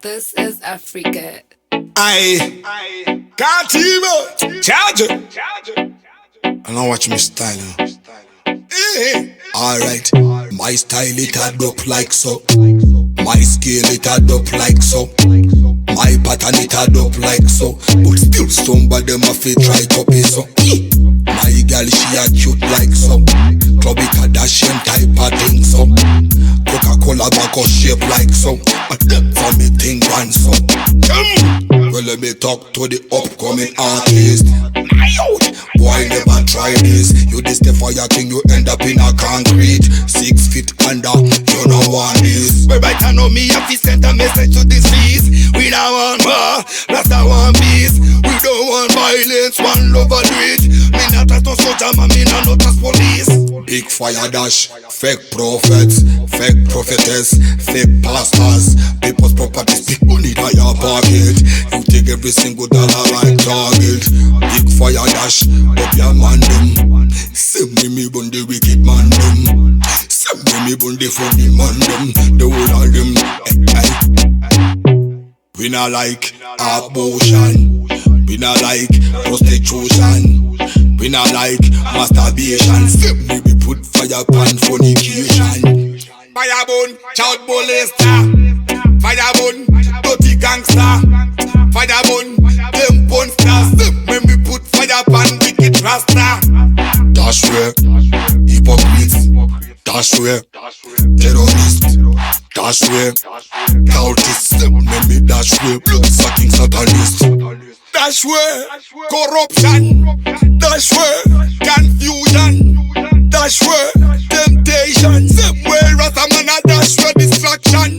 This is Africa. I can't even charge it. I don't watch me style. Hey. Alright, my style it add up like so. My scale it add up like so. My pattern it add up like so. But still somebody ma fi try copy so. My girl she a cute like so. Club it a dashing type of thing so. Coca-Cola back or shape like so. But for me thing one so. Well let me talk to the upcoming artist. My out, boy never try this. You this the fire king, you end up in a concrete 6 feet under, you don't want this. But right now me have to send a message to this beast. We don't want war, that's not one peace. We don't want violence, one love and do it. Me not as no soldier, man, me not as police. Big fire dash, fake prophets, fake prophetess, fake pastors. People's properties, big money in your pocket. You take every single dollar like target. Big fire dash, up your man them. Send me bun the wicked man them. Send me bun the funny man them. The whole of them. We not like abortion. We not like prostitution. We not like masturbation. Send me we put fire pan fornication. Fire bun, child molester. Fire bun, dirty gangster. Fire bun, them monsters. Send me we put fire pan wicked rasta. That's where hypocrites. That's where terrorists. That's where cultists. Send me that's where blood sucking satanists. That's where corruption. That's where confusion. That's where temptation. Same way Rastaman a dash where distraction.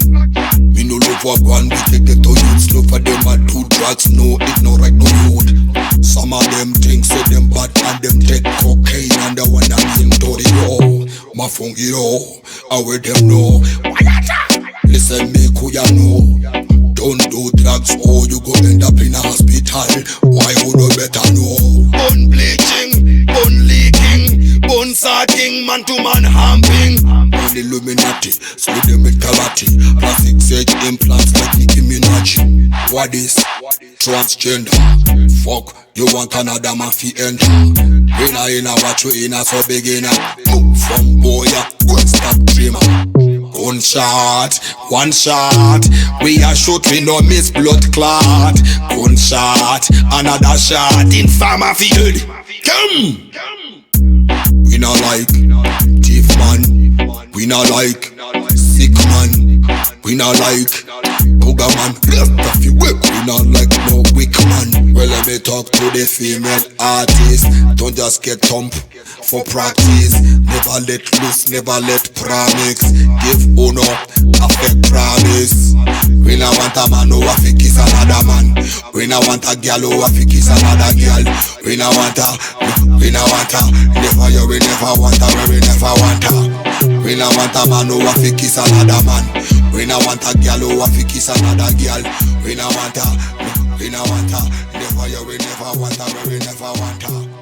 Me no love what one we take the to youths. Love for them a do drugs. No ignorant no youth. Some of them think say them bad and them take cocaine and the one that into the yo. My funky yo, I wear them know. Listen me who ya know. Don't do drugs or you go end up in a hospital. Why would you better know? Bone bleaching, bone leaking, bone sacking, man to man humping. All Illuminati, split them with karate. Plastic surge implants like Nicki Minaj. What is transgender? Fuck, you want another man fi enter. In a watch you in a so beginner. Move from boy, go stop dreamer. Gunshot, one shot. We are shoot, we no miss blood clot. Gunshot, another shot in farmer field. Come! We not like thief man. We not like sick man. We not like booger man. Rest of you work. We not like no weak man. Well let me talk to the female artist. Don't just get thumped for practice. Never let loose, never let promise. Give honor, a fake promise. We not want a man who a fi kiss another man. We not want a girl who a fi kiss another girl. We not want a, we not want a. Never you, we never want a, we never want a. We not want a man who a fi kiss another man. We not want a girl who a fi kiss another girl. We not want a, we not want a. Never you, we never want a, we never want a.